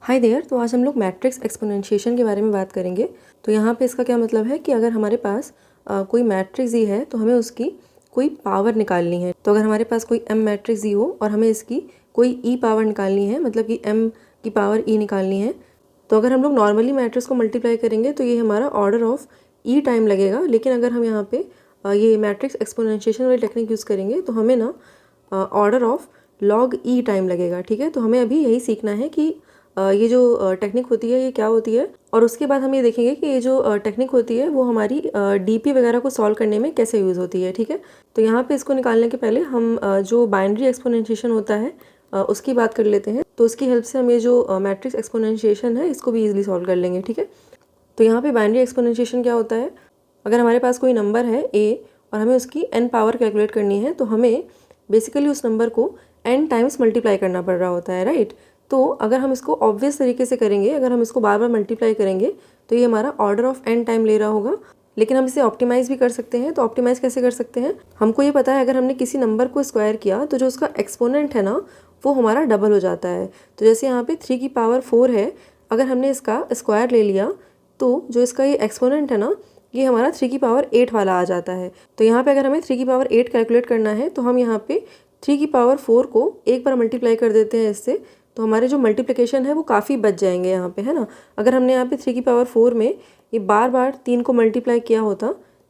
Hi there. तो आज हम लोग मैट्रिक्स एक्सपोनेंशिएशन के बारे में बात करेंगे। तो यहाँ पे इसका क्या मतलब है कि अगर हमारे पास कोई मैट्रिक्स दी है तो हमें उसकी कोई पावर निकालनी है। तो अगर हमारे पास कोई m मैट्रिक्स दी हो और हमें इसकी कोई e पावर निकालनी है, मतलब कि m की पावर e निकालनी है, तो अगर हम लोग नॉर्मली मैट्रिक्स को मल्टीप्लाई करेंगे तो ये हमारा ऑर्डर ऑफ e टाइम लगेगा। लेकिन अगर हम यहाँ पे ये मैट्रिक्स एक्सपोनेंशिएशन वाली टेक्निक यूज़ करेंगे तो हमें ना order of log e time लगेगा। ठीक है, तो हमें अभी यही सीखना है कि ये जो टेक्निक होती है ये क्या होती है, और उसके बाद हम ये देखेंगे कि ये जो टेक्निक होती है वो हमारी डीपी वगैरह को सॉल्व करने में कैसे यूज़ होती है। ठीक है, तो यहाँ पे इसको निकालने के पहले हम जो बाइनरी एक्सपोनेंशिएशन होता है उसकी बात कर लेते हैं। तो उसकी हेल्प से हम ये जो मैट्रिक्स एक्सपोनेंशिएशन है इसको भी ईजिली सॉल्व कर लेंगे। ठीक है, तो यहाँ पे बाइनरी एक्सपोनेंशिएशन क्या होता है, अगर हमारे पास कोई नंबर है a और हमें उसकी n पावर कैलकुलेट करनी है तो हमें बेसिकली उस नंबर को n टाइम्स मल्टीप्लाई करना पड़ रहा होता है, राइट। तो अगर हम इसको ऑब्वियस तरीके से करेंगे, अगर हम इसको बार बार मल्टीप्लाई करेंगे तो ये हमारा ऑर्डर ऑफ n टाइम ले रहा होगा। लेकिन हम इसे ऑप्टिमाइज़ भी कर सकते हैं। तो ऑप्टिमाइज़ कैसे कर सकते हैं, हमको ये पता है अगर हमने किसी नंबर को स्क्वायर किया तो जो उसका एक्सपोनेंट है ना वो हमारा डबल हो जाता है। तो जैसे यहाँ पे 3 की पावर 4 है, अगर हमने इसका स्क्वायर ले लिया तो जो इसका ये एक्सपोनेंट है ना ये हमारा 3 की पावर 8 वाला आ जाता है। तो यहाँ पे अगर हमें 3 की पावर 8 कैलकुलेट करना है तो हम यहाँ पे 3 की पावर 4 को एक बार मल्टीप्लाई कर देते हैं इससे, तो हमारे जो मल्टीप्लिकेशन है वो काफ़ी बच जाएंगे यहाँ पे, है ना। अगर हमने यहाँ पे 3 की पावर 4 में ये बार बार 3 को मल्टीप्लाई किया होता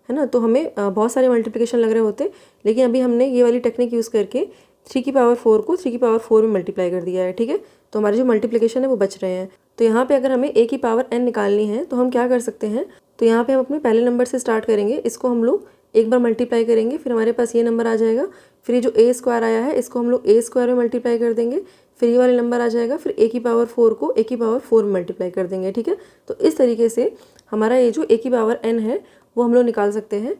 है ना तो हमें बहुत सारे मल्टीप्लिकेशन लग रहे होते। लेकिन अभी हमने ये वाली टेक्निक यूज़ करके 3 की पावर 4 को 3 की पावर 4 में मल्टीप्लाई कर दिया है। ठीक है, तो हमारे जो मल्टीप्लिकेशन है वो बच रहे हैं। तो यहाँ पे अगर हमें a की पावर n निकालनी है तो हम क्या कर सकते हैं, तो यहाँ पे हम अपने पहले नंबर से स्टार्ट करेंगे। इसको हम लोग एक बार मल्टीप्लाई करेंगे, फिर हमारे पास ये नंबर आ जाएगा। फिर ये जो a स्क्वायर आया है इसको हम लोग a स्क्वायर में मल्टीप्लाई कर देंगे, फिर ये वाला नंबर आ जाएगा। फिर a की पावर 4 को a की पावर 4 में मल्टीप्लाई कर देंगे। ठीक है, तो इस तरीके से हमारा ये जो a की पावर n है वो हम लोग निकाल सकते हैं।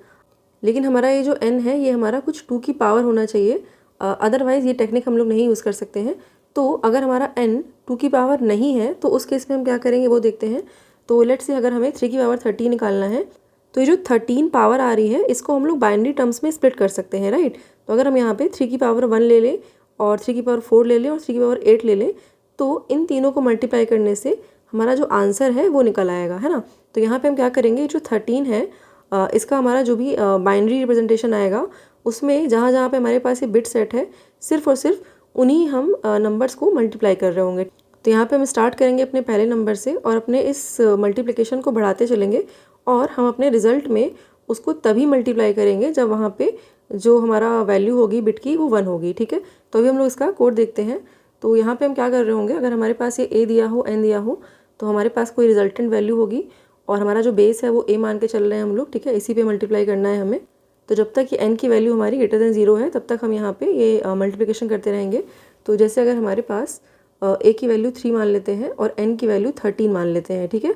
लेकिन हमारा ये जो n है ये हमारा कुछ 2 की पावर होना चाहिए, अदरवाइज़ ये टेक्निक हम लोग नहीं यूज़ कर सकते हैं। तो अगर हमारा n 2 की पावर नहीं है तो उस केस में हम क्या करेंगे वो देखते हैं। तो लेट्स से अगर हमें 3 की पावर 13 निकालना है तो ये जो 13 पावर आ रही है इसको हम लोग बाइनरी टर्म्स में स्प्लिट कर सकते हैं, राइट। तो अगर हम यहाँ पे 3 की पावर 1 ले लें और 3 की पावर 4 ले लें और 3 की पावर 8 ले लें तो इन तीनों को मल्टीप्लाई करने से हमारा जो आंसर है वो निकल आएगा, है ना। तो यहाँ पे हम क्या करेंगे, जो 13 है इसका हमारा जो भी बाइनरी रिप्रेजेंटेशन आएगा उसमें जहाँ जहाँ पे हमारे पास ये बिट सेट है सिर्फ और सिर्फ उन्हीं हम नंबर्स को मल्टीप्लाई कर रहे होंगे। तो यहाँ पे हम स्टार्ट करेंगे अपने पहले नंबर से और अपने इस मल्टीप्लिकेशन को बढ़ाते चलेंगे और हम अपने रिजल्ट में उसको तभी मल्टीप्लाई करेंगे जब वहाँ पे जो हमारा वैल्यू होगी बिट की वो 1 होगी। ठीक है, तो अभी हम लोग इसका कोड देखते हैं। तो यहाँ पे हम क्या कर रहे होंगे, अगर हमारे पास ये a दिया हो n दिया हो तो हमारे पास कोई रिजल्टेंट वैल्यू होगी और हमारा जो बेस है वो a मान के चल रहे हैं हम लोग। ठीक है, इसी पे मल्टीप्लाई करना है हमें। तो जब तक ये n की वैल्यू हमारी ग्रेटर देन 0 है तब तक हम यहाँ पे ये मल्टीप्लिकेशन करते रहेंगे। तो जैसे अगर हमारे पास a की वैल्यू 3 मान लेते हैं और n की वैल्यू 13 मान लेते हैं। ठीक है,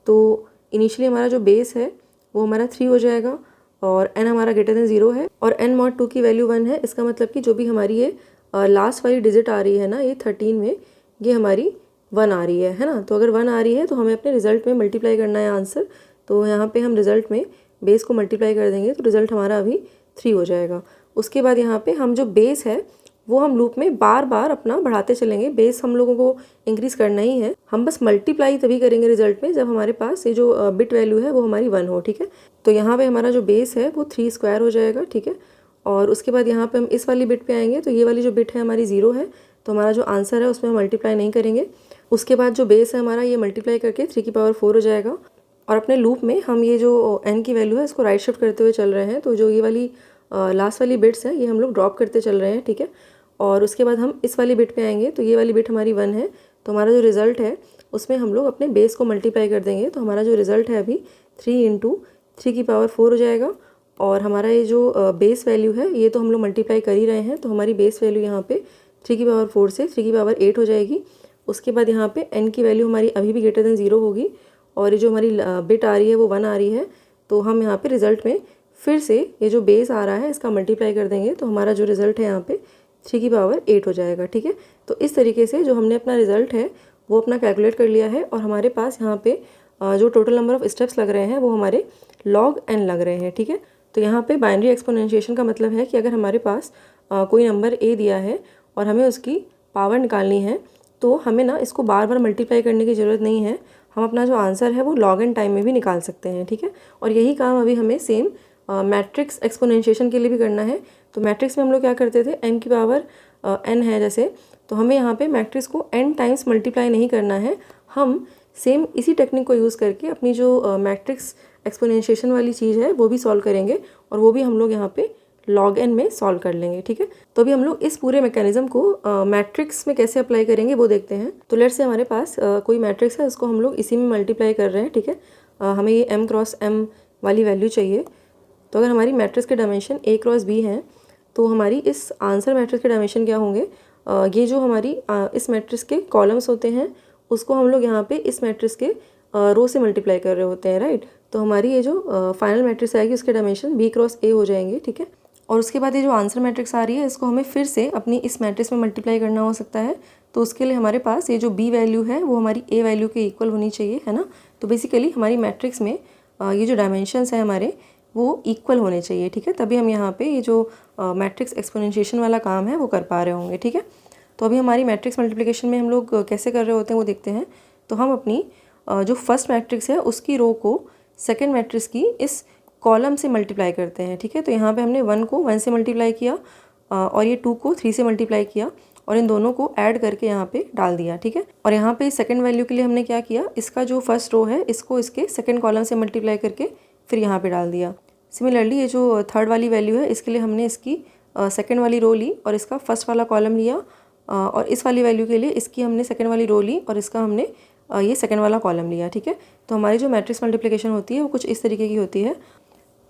तो इनिशियली हमारा जो बेस है वो हमारा 3 हो जाएगा और n हमारा ग्रेटर देन 0 है और n मॉड 2 की वैल्यू 1 है। इसका मतलब कि जो भी हमारी ये लास्ट वाली डिजिट आ रही है ना ये 13 में, ये हमारी 1 आ रही है ना। तो अगर 1 आ रही है तो हमें अपने रिजल्ट में मल्टीप्लाई करना है आंसर। तो यहाँ पे हम रिजल्ट में बेस को मल्टीप्लाई कर देंगे तो रिजल्ट हमारा अभी 3 हो जाएगा। उसके बाद यहाँ पे हम जो बेस है वो हम लूप में बार बार अपना बढ़ाते चलेंगे। बेस हम लोगों को इंक्रीज़ करना ही है, हम बस मल्टीप्लाई तभी करेंगे रिजल्ट में जब हमारे पास ये जो बिट वैल्यू है वो हमारी 1 हो। ठीक है, तो यहाँ पे हमारा जो बेस है वो 3 स्क्वायर हो जाएगा। ठीक है, और उसके बाद यहाँ पे हम इस वाली बिट पे आएंगे तो ये वाली जो बिट है हमारी 0 है, तो हमारा जो आंसर है उसमें हम मल्टीप्लाई नहीं करेंगे। उसके बाद जो बेस है हमारा ये मल्टीप्लाई करके 3 की पावर 4 हो जाएगा और अपने लूप में हम ये जो n की वैल्यू है इसको राइट शिफ्ट करते हुए चल रहे हैं। तो जो ये वाली लास्ट वाली बिट्स है ये हम लोग ड्रॉप करते चल रहे हैं। ठीक है, और उसके बाद हम इस वाली बिट पे आएंगे तो ये वाली बिट हमारी 1 है, तो हमारा जो रिज़ल्ट है उसमें हम लोग अपने बेस को मल्टीप्लाई कर देंगे। तो हमारा जो रिज़ल्ट है अभी 3 × 3 की पावर 4 हो जाएगा और हमारा ये जो बेस वैल्यू है ये तो हम लोग मल्टीप्लाई कर ही रहे हैं, तो हमारी बेस वैल्यू यहाँ पे 3 की पावर 4 से 3 की पावर 8 हो जाएगी। उसके बाद यहाँ पे n की वैल्यू हमारी अभी भी ग्रेटर देन 0 होगी और ये जो हमारी बिट आ रही है वो 1 आ रही है। तो हम यहाँ पे रिज़ल्ट में फिर से ये जो बेस आ रहा है इसका मल्टीप्लाई कर देंगे तो हमारा जो रिज़ल्ट है यहाँ पे 3 की पावर 8 हो जाएगा। ठीक है, तो इस तरीके से जो हमने अपना रिज़ल्ट है वो अपना कैलकुलेट कर लिया है और हमारे पास यहाँ पे जो टोटल नंबर ऑफ स्टेप्स लग रहे हैं वो हमारे log n लग रहे हैं। ठीक है, तो यहाँ पे बाइनरी एक्सपोनेंशिएशन का मतलब है कि अगर हमारे पास कोई नंबर a दिया है और हमें उसकी पावर निकालनी है तो हमें ना इसको बार बार मल्टीप्लाई करने की ज़रूरत नहीं है, हम अपना जो आंसर है वो log n टाइम में भी निकाल सकते हैं, ठीक है। और यही काम अभी हमें सेम मैट्रिक्स एक्सपोनेंशिएशन के लिए भी करना है। तो मैट्रिक्स में हम लोग क्या करते थे, m की पावर n है जैसे, तो हमें यहाँ पे मैट्रिक्स को n टाइम्स मल्टीप्लाई नहीं करना है, हम सेम इसी टेक्निक को यूज़ करके अपनी जो मैट्रिक्स एक्सपोनेंशिएशन वाली चीज़ है वो भी सॉल्व करेंगे, और वो भी हम लोग यहाँ पे log n में सॉल्व कर लेंगे, ठीक है। तो अभी हम लोग इस पूरे मैकेनिज्म को मैट्रिक्स में कैसे अप्लाई करेंगे वो देखते हैं। तो लेट्स से हमारे पास कोई मैट्रिक्स है, उसको हम लोग इसी में मल्टीप्लाई कर रहे हैं, ठीक है। हमें ये m क्रॉस m वाली वैल्यू चाहिए। तो अगर हमारी मैट्रिक्स के डायमेंशन a क्रॉस b हैं, तो हमारी इस आंसर मैट्रिक्स के डायमेंशन क्या होंगे, ये जो हमारी इस मैट्रिक्स के कॉलम्स होते हैं उसको हम लोग यहाँ पे इस मैट्रिक्स के रो से मल्टीप्लाई कर रहे होते हैं, राइट। तो हमारी ये जो फाइनल मैट्रिक्स आएगी उसके डायमेंशन b क्रॉस a हो जाएंगे, ठीक है। और उसके बाद ये जो आंसर मैट्रिक्स आ रही है इसको हमें फिर से अपनी इस मैट्रिक्स में मल्टीप्लाई करना हो सकता है। तो उसके लिए हमारे पास ये जो b वैल्यू है वो हमारी a वैल्यू के इक्वल होनी चाहिए, है ना। तो बेसिकली हमारी मैट्रिक्स में ये जो डायमेंशंस है हमारे वो इक्वल होने चाहिए, ठीक है। तभी हम यहाँ पे ये जो मैट्रिक्स एक्सपोनेंशिएशन वाला काम है वो कर पा रहे होंगे, ठीक है। तो अभी हमारी मैट्रिक्स मल्टीप्लिकेशन में हम लोग कैसे कर रहे होते हैं वो देखते हैं। तो हम अपनी जो फर्स्ट मैट्रिक्स है उसकी रो को सेकेंड मैट्रिक्स की इस कॉलम से मल्टीप्लाई करते हैं, ठीक है। तो यहाँ पे हमने 1 को 1 से मल्टीप्लाई किया और ये 2 को 3 से मल्टीप्लाई किया और इन दोनों को ऐड करके यहाँ पे डाल दिया, ठीक है। और यहाँ पे सेकंड वैल्यू के लिए हमने क्या किया, इसका जो फर्स्ट रो है इसको इसके सेकंड कॉलम से मल्टीप्लाई करके फिर यहाँ पे डाल दिया। सिमिलरली ये जो थर्ड वाली वैल्यू है इसके लिए हमने इसकी सेकंड वाली रो ली और इसका फर्स्ट वाला कॉलम लिया, और इस वाली वैल्यू के लिए इसकी हमने सेकंड वाली रो ली और इसका हमने ये सेकंड वाला कॉलम लिया, ठीक है। तो हमारी जो मैट्रिक्स मल्टीप्लिकेशन होती है वो कुछ इस तरीके की होती है।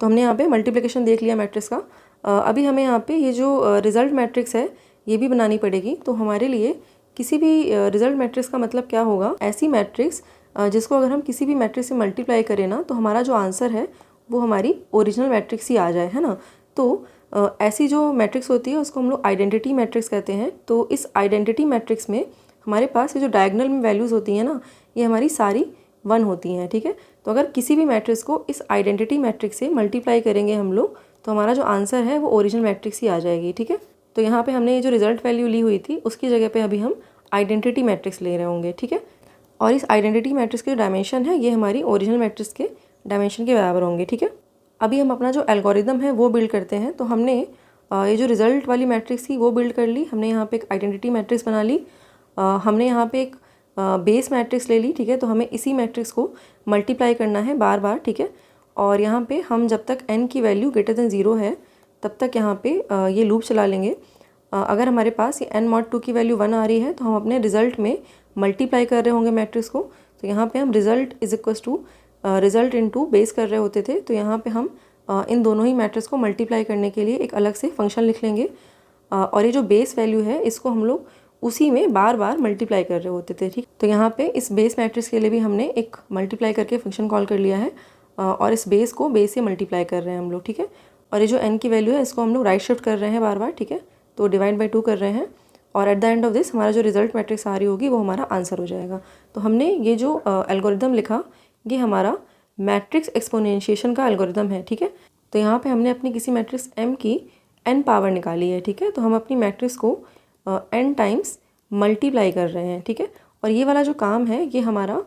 तो हमने यहाँ पे मल्टीप्लिकेशन देख लिया मैट्रिक्स का। अभी हमें यहाँ पे ये जो रिजल्ट मैट्रिक्स है ये भी बनानी पड़ेगी। तो हमारे लिए किसी भी रिजल्ट मैट्रिक्स का मतलब क्या होगा, ऐसी मैट्रिक्स जिसको अगर हम किसी भी मैट्रिक्स से मल्टीप्लाई करें ना तो हमारा जो आंसर है वो हमारी ओरिजिनल मैट्रिक्स ही आ जाए, है ना। तो ऐसी जो मैट्रिक्स होती है उसको हम लोग आइडेंटिटी मैट्रिक्स कहते हैं। तो इस आइडेंटिटी मैट्रिक्स में हमारे पास ये जो डायगोनल में वैल्यूज़ होती हैं ना ये हमारी सारी 1 होती हैं, ठीक है। तो अगर किसी भी मैट्रिक्स को इस आइडेंटिटी मैट्रिक्स से मल्टीप्लाई करेंगे हम लोग तो हमारा जो आंसर है वो ओरिजिनल मैट्रिक्स ही आ जाएगी, ठीक है। तो यहाँ पे हमने ये जो रिजल्ट वैल्यू ली हुई थी उसकी जगह पे अभी हम आइडेंटिटी मैट्रिक्स ले रहे होंगे, ठीक है। और इस आइडेंटिटी मैट्रिक्स के जो डायमेंशन है ये हमारी ओरिजिनल मैट्रिक्स के डायमेंशन के बराबर होंगे, ठीक है। अभी हम अपना जो एल्गोरिदम है वो बिल्ड करते हैं। तो हमने ये जो रिजल्ट वाली मैट्रिक्स थी वो बिल्ड कर ली, हमने यहाँ पे एक आइडेंटिटी मैट्रिक्स बना ली, हमने यहाँ पे एक बेस मैट्रिक्स ले ली, ठीक है। तो हमें इसी मैट्रिक्स को मल्टीप्लाई करना है बार बार, ठीक है। और यहाँ पे हम जब तक n की वैल्यू ग्रेटर देन 0 है तब तक यहाँ पे ये लूप चला लेंगे। अगर हमारे पास ये n mod 2 की वैल्यू 1 आ रही है तो हम अपने रिजल्ट में मल्टीप्लाई कर रहे होंगे मैट्रिक्स को। तो यहाँ पे हम result is equals to result into base कर रहे होते थे। तो यहाँ पे हम इन दोनों ही मैट्रिक्स को मल्टीप्लाई करने के लिए एक अलग से फंक्शन लिख लेंगे, और ये जो बेस वैल्यू है इसको हम लोग उसी में बार बार मल्टीप्लाई कर रहे होते थे, ठीक। तो यहाँ पे इस बेस मैट्रिक्स के लिए भी हमने एक मल्टीप्लाई करके फंक्शन कॉल कर लिया है, और इस बेस को बेस से मल्टीप्लाई कर रहे हैं हम लोग, ठीक है। और ये जो n की वैल्यू है इसको हम लोग राइट शिफ्ट कर रहे हैं बार बार, ठीक है। तो डिवाइड बाई 2 कर रहे हैं और at the end of this हमारा जो रिजल्ट मैट्रिक्स आ रही होगी वो हमारा आंसर हो जाएगा। तो हमने ये जो एल्गोरिदम लिखा ये हमारा मैट्रिक्स एक्सपोनेंशिएशन का एल्गोरिदम है, ठीक है। तो यहाँ पे हमने अपनी किसी मैट्रिक्स m की n पावर निकाली है, ठीक है। तो हम अपनी मैट्रिक्स को n टाइम्स मल्टीप्लाई कर रहे हैं, ठीक है। और ये वाला जो काम है ये हमारा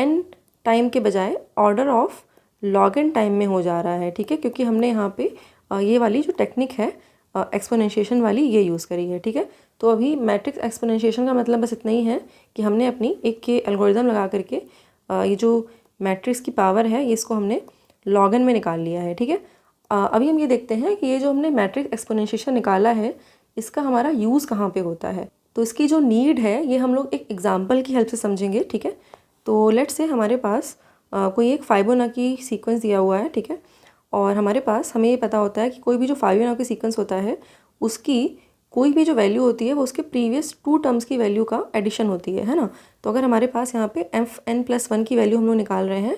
n टाइम के बजाय order of log n time में हो जा रहा है, ठीक है। क्योंकि हमने यहाँ पे ये वाली जो टेक्निक है एक्सपोनेंशिएशन वाली ये यूज़ करी है, ठीक है। तो अभी मैट्रिक्स एक्सपोनेंशिएशन का मतलब बस इतना ही है कि हमने अपनी एक के एल्गोरिदम लगा करके ये जो मैट्रिक्स की पावर है ये इसको हमने log n में निकाल लिया है, ठीक है। अभी हम ये देखते हैं कि ये जो हमने मैट्रिक्स एक्सपोनेंशिएशन निकाला है इसका हमारा यूज़ कहाँ पे होता है। तो इसकी जो नीड है ये हम लोग एक एग्जाम्पल की हेल्प से समझेंगे, ठीक है। तो लेट्स से हमारे पास कोई एक फाइबोनाची सीक्वेंस दिया हुआ है, ठीक है। और हमारे पास हमें ये पता होता है कि कोई भी जो फाइबोनाची सीक्वेंस होता है उसकी कोई भी जो वैल्यू होती है वो उसके प्रीवियस 2 टर्म्स की वैल्यू का एडिशन होती है ना। तो अगर हमारे पास यहाँ पे fn+1 की वैल्यू हम लोग निकाल रहे हैं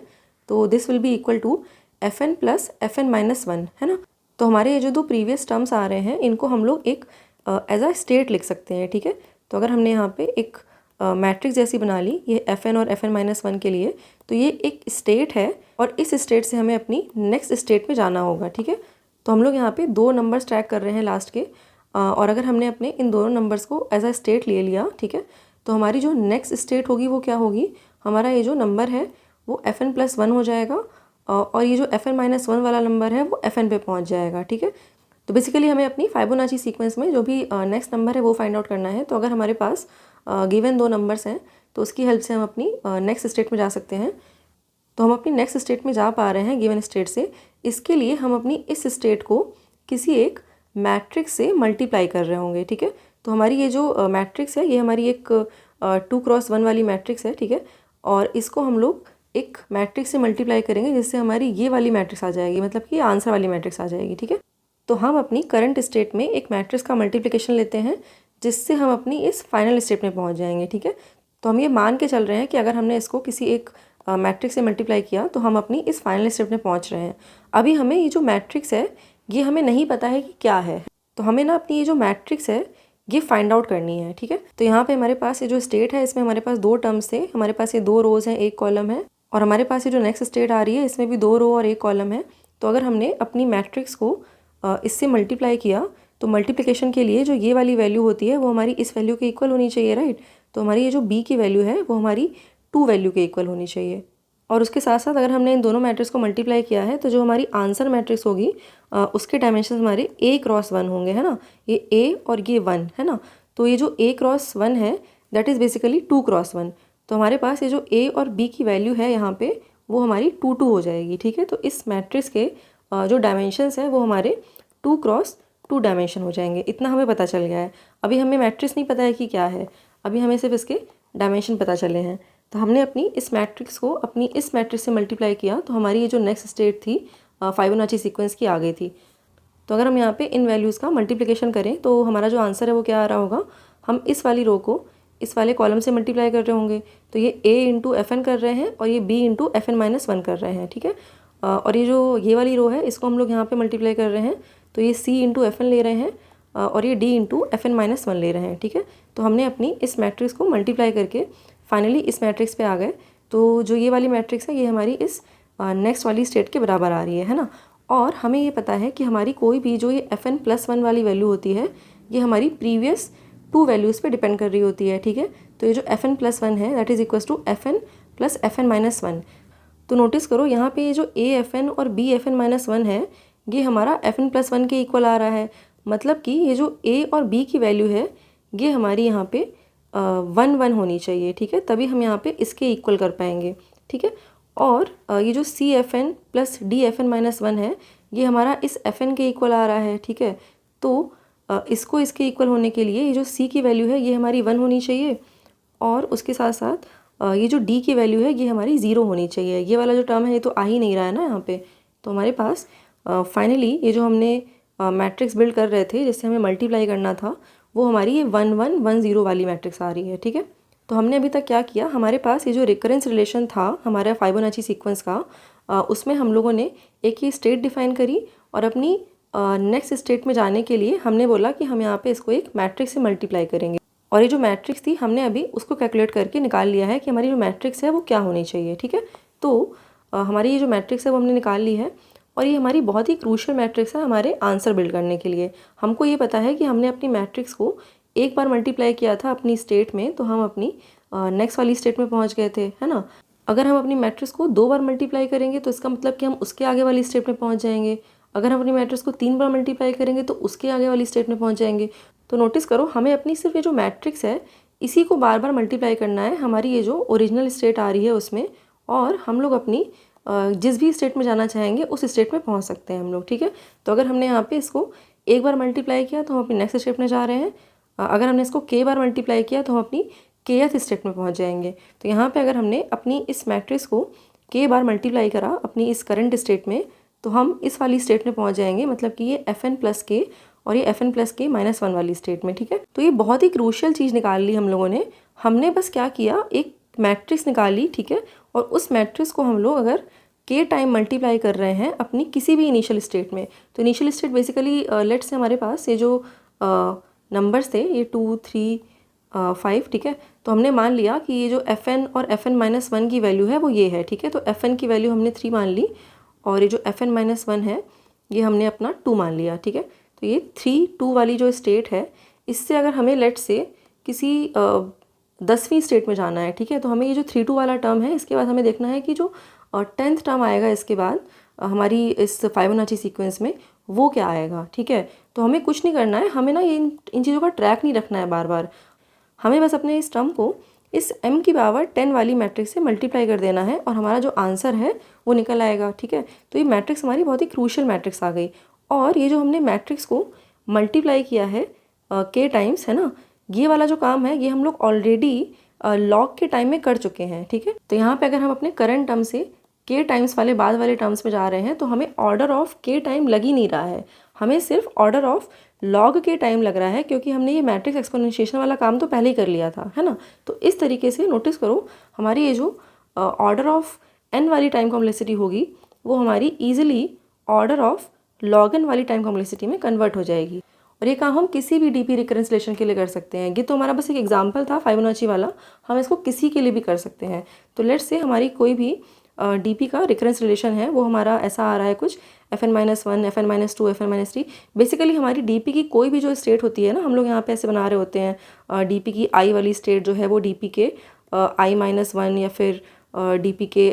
तो this will be equal to fn + fn-1, है ना। तो हमारे ये जो 2 प्रीवियस टर्म्स आ रहे हैं इनको हम लोग एक एज अ स्टेट लिख सकते हैं, ठीक है। तो अगर हमने यहाँ पे एक मैट्रिक्स जैसी बना ली ये fn और fn-1 के लिए, तो ये एक स्टेट है और इस स्टेट से हमें अपनी नेक्स्ट स्टेट में जाना होगा, ठीक है। तो हम लोग यहाँ पे 2 नंबर्स ट्रैक कर रहे हैं लास्ट के, और अगर हमने अपने इन दोनों नंबर्स को एज अ स्टेट ले लिया, ठीक है, तो हमारी जो नेक्स्ट स्टेट होगी वो क्या होगी, हमारा ये जो नंबर है वो fn+1 हो जाएगा और ये जो fn-1 वाला नंबर है वो fn पे पहुंच जाएगा। ठीक है, तो बेसिकली हमें अपनी फाइबोनाची सीक्वेंस में जो भी नेक्स्ट नंबर है वो फाइंड आउट करना है। तो अगर हमारे पास गिवन 2 नंबर्स हैं तो उसकी हेल्प से हम अपनी नेक्स्ट स्टेट में जा सकते हैं। तो हम अपनी नेक्स्ट स्टेट में जा पा रहे हैं गिवन स्टेट से, इसके लिए हम अपनी इस स्टेट को किसी एक मैट्रिक्स से मल्टीप्लाई कर रहे होंगे। ठीक है, तो हमारी ये जो मैट्रिक्स है ये हमारी एक 2x1 वाली मैट्रिक्स है। ठीक है, और इसको हम लोग एक मैट्रिक्स से मल्टीप्लाई करेंगे जिससे हमारी ये वाली मैट्रिक्स आ जाएगी, मतलब कि आंसर वाली मैट्रिक्स आ जाएगी। ठीक है, तो हम अपनी करंट स्टेट में एक मैट्रिक्स का मल्टीप्लिकेशन लेते हैं जिससे हम अपनी इस फाइनल स्टेट में पहुंच जाएंगे। ठीक है, तो हम ये मान के चल रहे हैं कि अगर हमने इसको किसी एक मैट्रिक्स से मल्टीप्लाई किया तो हम अपनी इस फाइनल स्टेप में पहुंच रहे हैं। अभी हमें ये जो मैट्रिक्स है ये हमें नहीं पता है कि क्या है, तो हमें ना अपनी ये जो मैट्रिक्स है ये फाइंड आउट करनी है। ठीक है, तो यहाँ पे हमारे पास ये जो स्टेट है इसमें हमारे पास 2 टर्म्स थे, हमारे पास ये 2 रोज हैं 1 कॉलम है, और हमारे पास ये जो नेक्स्ट स्टेट आ रही है इसमें भी 2 रो और 1 कॉलम है। तो अगर हमने अपनी मैट्रिक्स को इससे मल्टीप्लाई किया तो मल्टीप्लिकेशन के लिए जो ये वाली वैल्यू होती है वो हमारी इस वैल्यू के इक्वल होनी चाहिए, राइट। तो हमारी ये जो b की वैल्यू है वो हमारी 2 वैल्यू के इक्वल होनी चाहिए। और उसके साथ साथ अगर हमने इन दोनों मैट्रिक्स को मल्टीप्लाई किया है तो जो हमारी आंसर मैट्रिक्स होगी उसके डायमेंशन हमारे a×1 होंगे, है ना। ये a और ये 1 है ना, तो ये जो a×1 है दैट इज़ बेसिकली 2×1। तो हमारे पास ये जो a और b की वैल्यू है यहाँ पे वो हमारी 2 हो जाएगी। ठीक है, तो इस मैट्रिक्स के जो डायमेंशंस हैं वो हमारे 2×2 डायमेंशन हो जाएंगे। इतना हमें पता चल गया है। अभी हमें मैट्रिक्स नहीं पता है कि क्या है, अभी हमें सिर्फ इसके डायमेंशन पता चले हैं। तो हमने अपनी इस मैट्रिक्स को अपनी इस मैट्रिक्स से मल्टीप्लाई किया तो हमारी ये जो नेक्स्ट स्टेट थी फाइबोनाची सीक्वेंस की आ गई थी। तो अगर हम यहाँ पे इन वैल्यूज़ का मल्टीप्लिकेशन करें तो हमारा जो आंसर है वो क्या आ रहा होगा, हम इस वाली रो को इस वाले कॉलम से मल्टीप्लाई कर रहे होंगे, तो ये a×fn कर रहे हैं और ये b×fn-1 कर रहे हैं। ठीक है, और ये जो ये वाली रो है इसको हम लोग यहाँ पे मल्टीप्लाई कर रहे हैं, तो ये c×fn ले रहे हैं और ये d×fn-1 ले रहे हैं। ठीक है, तो हमने अपनी इस मैट्रिक्स को मल्टीप्लाई करके फाइनली इस मैट्रिक्स पे आ गए। तो जो ये वाली मैट्रिक्स है ये हमारी इस नेक्स्ट वाली स्टेट के बराबर आ रही है ना। और हमें ये पता है कि हमारी कोई भी जो ये fn+1 वाली वैल्यू होती है ये हमारी प्रीवियस 2 वैल्यूज़ पे डिपेंड कर रही होती है। ठीक है, तो ये जो fn+1 है that is equals to fn+fn-1। तो नोटिस करो यहाँ पे ये जो a_fn और b_fn-1 है ये हमारा fn+1 के इक्वल आ रहा है, मतलब कि ये जो a और b की वैल्यू है ये हमारी यहाँ पे 1 होनी चाहिए। ठीक है, तभी हम यहाँ पे इसके इक्वल कर पाएंगे। ठीक है, और ये जो c_fn प्लस d_fn-1 है ये हमारा इस fn के इक्वल आ रहा है। ठीक है, तो इसको इसके इक्वल होने के लिए ये जो c की वैल्यू है ये हमारी 1 होनी चाहिए और उसके साथ साथ ये जो d की वैल्यू है ये हमारी 0 होनी चाहिए। ये वाला जो टर्म है ये तो आ ही नहीं रहा है ना यहाँ पे। तो हमारे पास फाइनली ये जो हमने मैट्रिक्स बिल्ड कर रहे थे जिससे हमें मल्टीप्लाई करना था वो हमारी ये 1-1-1-0 वाली मैट्रिक्स आ रही है। ठीक है, तो हमने अभी तक क्या किया, हमारे पास ये जो रिकरेंस रिलेशन था हमारा फाइबोनाची सीक्वेंस का उसमें हम लोगों ने एक ये स्टेट डिफाइन करी और अपनी नेक्स्ट स्टेट में जाने के लिए हमने बोला कि हम यहाँ पे इसको एक मैट्रिक्स से मल्टीप्लाई करेंगे। और ये जो मैट्रिक्स थी हमने अभी उसको कैलकुलेट करके निकाल लिया है कि हमारी जो मैट्रिक्स है वो क्या होनी चाहिए। ठीक है, तो हमारी ये जो मैट्रिक्स है वो हमने निकाल ली है और ये हमारी बहुत ही क्रूशियल मैट्रिक्स है हमारे आंसर बिल्ड करने के लिए। हमको ये पता है कि हमने अपनी मैट्रिक्स को एक बार मल्टीप्लाई किया था अपनी स्टेट में तो हम अपनी नेक्स्ट वाली स्टेट में पहुंच गए थे, है ना। अगर हम अपनी मैट्रिक्स को 2 बार मल्टीप्लाई करेंगे तो इसका मतलब कि हम उसके आगे वाली स्टेट में पहुंच जाएंगे। अगर हम अपनी मैट्रिक्स को 3 बार मल्टीप्लाई करेंगे तो उसके आगे वाली स्टेट में पहुंच जाएंगे। तो नोटिस करो हमें अपनी सिर्फ ये जो मैट्रिक्स है इसी को बार बार मल्टीप्लाई करना है हमारी ये जो ओरिजिनल स्टेट आ रही है उसमें, और हम लोग अपनी जिस भी स्टेट में जाना चाहेंगे उस स्टेट में पहुंच सकते हैं हम लोग। ठीक है, तो अगर हमने यहाँ पे इसको एक बार मल्टीप्लाई किया तो हम अपनी नेक्स्ट स्टेट में जा रहे हैं, अगर हमने इसको k बार मल्टीप्लाई किया तो हम अपनी kth स्टेट में पहुंच जाएंगे। तो यहाँ पे अगर हमने अपनी इस मैट्रिक्स को k बार मल्टीप्लाई करा अपनी इस करंट स्टेट में तो हम इस वाली स्टेट में पहुंच जाएंगे, मतलब कि ये fn+k और ये fn+k-1 वाली स्टेट में। ठीक है, तो ये बहुत ही क्रूशियल चीज़ निकाल ली हम लोगों ने। हमने बस क्या किया, एक मैट्रिक्स निकाली, ठीक है, और उस मैट्रिक्स को हम लोग अगर k टाइम मल्टीप्लाई कर रहे हैं अपनी किसी भी इनिशियल स्टेट में, तो initial state basically let's say हमारे पास ये जो नंबर्स थे ये 2, 3, 5, ठीक है, तो हमने मान लिया कि ये जो fn और fn-1 की वैल्यू है वो ये है। ठीक है, तो fn की वैल्यू हमने 3 मान ली और ये जो fn-1 है ये हमने अपना 2 मान लिया। ठीक है, तो ये 3, 2 वाली जो स्टेट है इससे अगर हमें लेट्स से किसी 10वीं स्टेट में जाना है, ठीक है। तो हमें ये जो 3-2 वाला टर्म है, इसके बाद हमें देखना है कि जो 10th टर्म आएगा इसके बाद हमारी इस फिबोनाची सीक्वेंस में, वो क्या आएगा, ठीक है। तो हमें कुछ नहीं करना है, हमें ना ये इन चीज़ों का ट्रैक नहीं रखना है बार बार। हमें बस अपने इस टर्म को इस m की पावर 10 वाली मैट्रिक्स से मल्टीप्लाई कर देना है और हमारा जो आंसर है वो निकल आएगा, ठीक है। तो ये मैट्रिक्स हमारी बहुत ही क्रूशियल मैट्रिक्स आ गई। और ये जो हमने मैट्रिक्स को मल्टीप्लाई किया है k टाइम्स, है ना, ये वाला जो काम है ये हम लोग ऑलरेडी लॉग के टाइम में कर चुके हैं, ठीक है। तो यहाँ पे अगर हम अपने करंट टर्म से k टाइम्स वाले बाद वाले टर्म्स में जा रहे हैं तो हमें ऑर्डर ऑफ k टाइम लग ही नहीं रहा है, हमें सिर्फ ऑर्डर ऑफ लॉग के टाइम लग रहा है, क्योंकि हमने ये मैट्रिक्स एक्सपोनेंशिएशन वाला काम तो पहले ही कर लिया था, है ना। तो इस तरीके से नोटिस करो हमारी ये जो ऑर्डर ऑफ n वाली टाइम कॉम्प्लेक्सिटी होगी वो हमारी easily order of log n वाली टाइम कॉम्प्लेक्सिटी में कन्वर्ट हो जाएगी। और ये काम हम किसी भी डीपी रिकरेंस रिलेशन के लिए कर सकते हैं। ये तो हमारा बस एक एग्जाम्पल था फिबोनाची वाला, हम इसको किसी के लिए भी कर सकते हैं। तो लेट्स से हमारी कोई भी डीपी का रिकरेंस रिलेशन है, वो हमारा ऐसा आ रहा है कुछ fn-1, fn-2, fn-3। बेसिकली हमारी डीपी की कोई भी जो स्टेट होती है ना, हम लोग यहाँ पे ऐसे बना रहे होते हैं, डीपी की आई वाली स्टेट जो है वो डीपी के i-1 या फिर डीपी के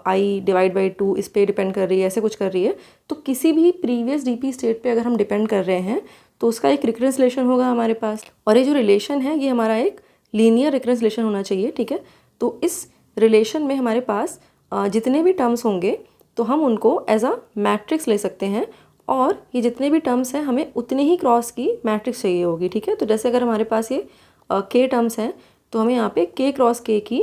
i/2 इस पर डिपेंड कर रही है, ऐसे कुछ कर रही है। तो किसी भी प्रीवियस डीपी स्टेट पे अगर हम डिपेंड कर रहे हैं तो उसका एक रिकरेंस रिलेशन होगा हमारे पास, और ये जो रिलेशन है ये हमारा एक लीनियर रिकरेंस रिलेशन होना चाहिए, ठीक है। तो इस रिलेशन में हमारे पास जितने भी टर्म्स होंगे तो हम उनको एज अ मैट्रिक्स ले सकते हैं, और ये जितने भी टर्म्स हैं हमें उतने ही क्रॉस की मैट्रिक्स चाहिए होगी, ठीक है। तो जैसे अगर हमारे पास ये k टर्म्स हैं तो हमें यहाँ पे k क्रॉस k की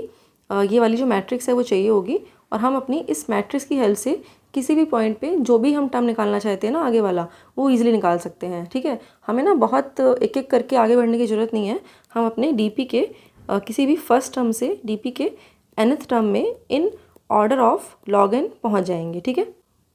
ये वाली जो मैट्रिक्स है वो चाहिए होगी, और हम अपनी इस मैट्रिक्स की हेल्प से किसी भी पॉइंट पे जो भी हम टर्म निकालना चाहते हैं ना आगे वाला, वो ईजिली निकाल सकते हैं, ठीक है। हमें ना बहुत एक एक करके आगे बढ़ने की ज़रूरत नहीं है, हम अपने डीपी के किसी भी फर्स्ट टर्म से डीपी के nth टर्म में in order of log n पहुंच जाएंगे, ठीक है।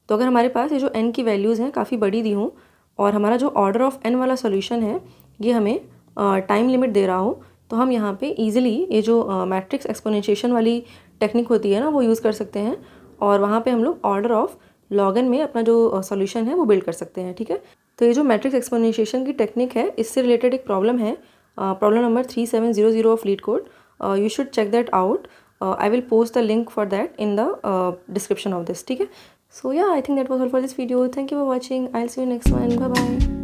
तो अगर हमारे पास ये जो n की वैल्यूज़ हैं काफ़ी बड़ी दी हूँ और हमारा जो ऑर्डर ऑफ n वाला सॉल्यूशन है ये हमें टाइम लिमिट दे रहा हो, तो हम यहाँ पे इजीली ये जो मैट्रिक्स एक्सपोनेंशिएशन वाली टेक्निक होती है ना वो यूज़ कर सकते हैं, और वहाँ पे हम लोग ऑर्डर ऑफ log n में अपना जो सॉल्यूशन है वो बिल्ड कर सकते हैं, ठीक है। तो ये जो मैट्रिक्स एक्सपोनेंशिएशन की टेक्निक है इससे रिलेटेड एक प्रॉब्लम है, problem number 3700 of LeetCode. You should check that out. I will post the link for that in the description of this, ठीक है। So yeah, I think that was all for this video. Thank you for watching. I'll see you next one. Bye bye.